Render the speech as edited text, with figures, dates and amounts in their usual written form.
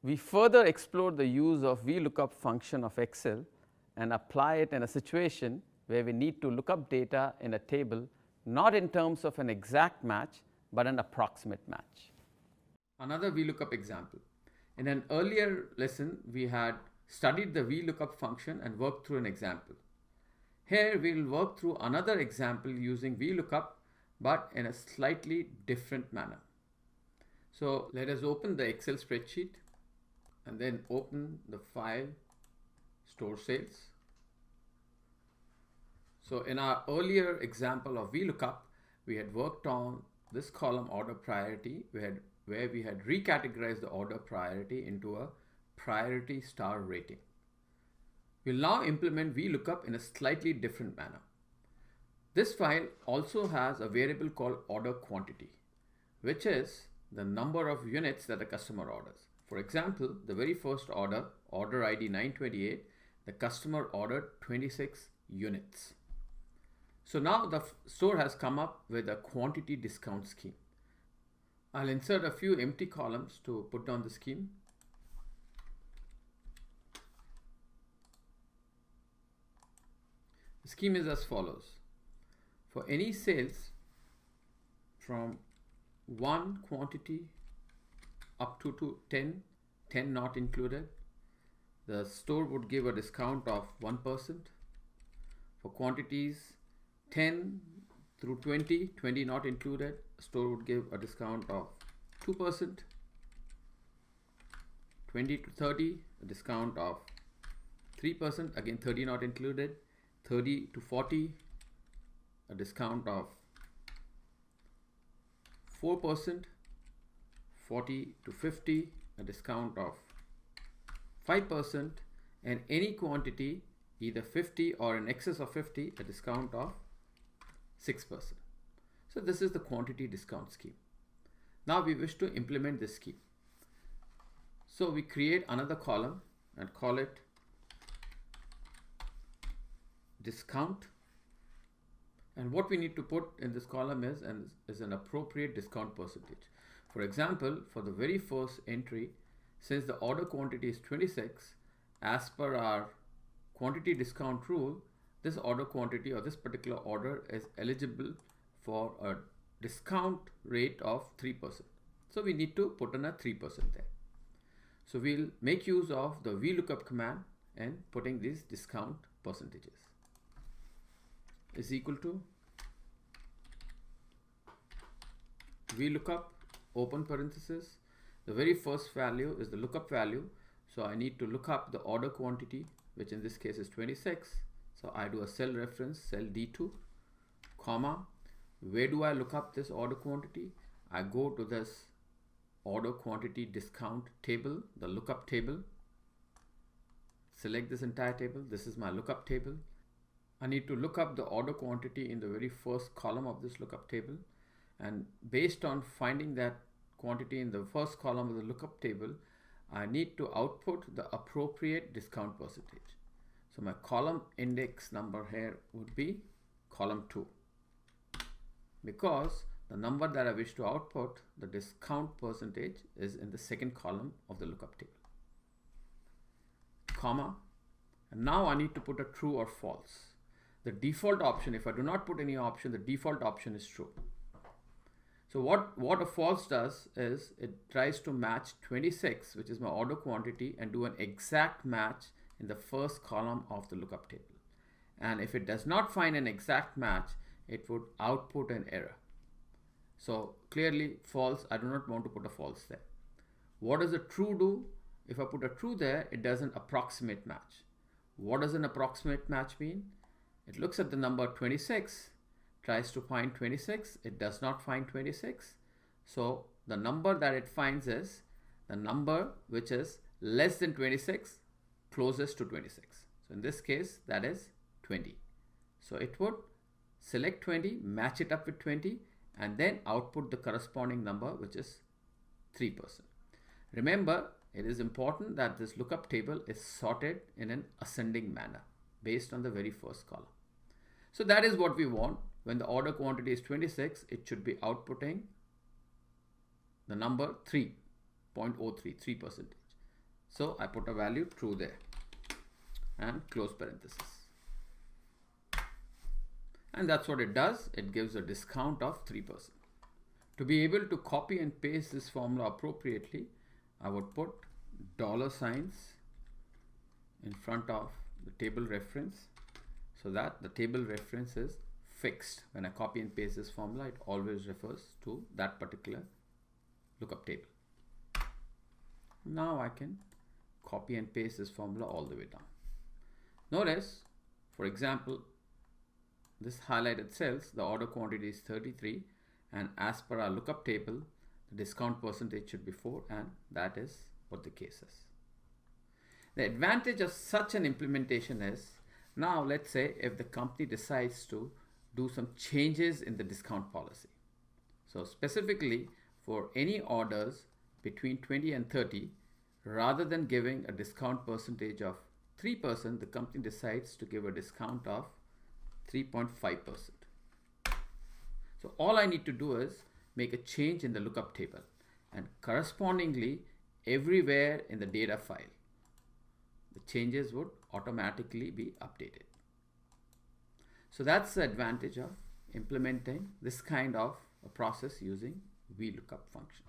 We further explored the use of VLOOKUP function of Excel and apply it in a situation where we need to look up data in a table not in terms of an exact match but an approximate match. Another VLOOKUP example. In an earlier lesson, we had studied the VLOOKUP function and worked through an example. Here we will work through another example using VLOOKUP but in a slightly different manner. So let us open the Excel spreadsheet and then open the file store sales. So in our earlier example of VLOOKUP, we had worked on this column order priority where we had recategorized the order priority into a priority star rating. We'll now implement VLOOKUP in a slightly different manner. This file also has a variable called order quantity, which is the number of units that the customer orders. For example, the very first order, order ID 928, the customer ordered 26 units. So now the store has come up with a quantity discount scheme. I'll insert a few empty columns to put down the scheme. The scheme is as follows. For any sales from 1 quantity up to 10 not included, the store would give a discount of 1%. For quantities 10 through 20 not included, store would give a discount of 2%. 20 to 30, a discount of 3%, again 30 not included. 30 to 40, a discount of 4%. 40 to 50, a discount of 5%, and any quantity either 50 or in excess of 50, a discount of 6%. So this is the quantity discount scheme. Now we wish to implement this scheme. So we create another column and call it discount, and what we need to put in this column is an appropriate discount percentage. For example, for the very first entry, since the order quantity is 26, as per our quantity discount rule, this order quantity or this particular order is eligible for a discount rate of 3%. So we need to put in a 3% there. So we'll make use of the VLOOKUP command and putting these discount percentages. Is equal to VLOOKUP open parenthesis. The very first value is the lookup value. So I need to look up the order quantity, which in this case is 26. So I do a cell reference, cell D2, comma. Where do I look up this order quantity? I go to this order quantity discount table, the lookup table. Select this entire table. This is my lookup table. I need to look up the order quantity in the very first column of this lookup table, and based on finding that quantity in the first column of the lookup table, I need to output the appropriate discount percentage. So my column index number here would be column 2, because the number that I wish to output, the discount percentage, is in the second column of the lookup table, comma, and now I need to put a true or false. The default option, if I do not put any option, the default option is true. So what a false does is it tries to match 26, which is my order quantity, and do an exact match in the first column of the lookup table. And if it does not find an exact match, it would output an error. So clearly false, I do not want to put a false there. What does a true do? If I put a true there, it does an approximate match. What does an approximate match mean? It looks at the number 26, tries to find 26, it does not find 26. So the number that it finds is the number which is less than 26, closest to 26. So in this case, that is 20. So it would select 20, match it up with 20, and then output the corresponding number, which is 3%. Remember, it is important that this lookup table is sorted in an ascending manner based on the very first column. So that is what we want. When the order quantity is 26, it should be outputting the number 3.03%. So I put a value true there and close parenthesis. And that's what it does. It gives a discount of 3%. To be able to copy and paste this formula appropriately, I would put dollar signs in front of the table reference so that the table reference is fixed. When I copy and paste this formula, it always refers to that particular lookup table. Now I can copy and paste this formula all the way down. Notice, for example, this highlighted cells, the order quantity is 33, and as per our lookup table, the discount percentage should be 4, and that is what the case is. The advantage of such an implementation is, now let's say if the company decides to do some changes in the discount policy. So specifically for any orders between 20 and 30, rather than giving a discount percentage of 3%, the company decides to give a discount of 3.5%. So all I need to do is make a change in the lookup table, and correspondingly everywhere in the data file, the changes would automatically be updated. So that's the advantage of implementing this kind of a process using VLOOKUP function.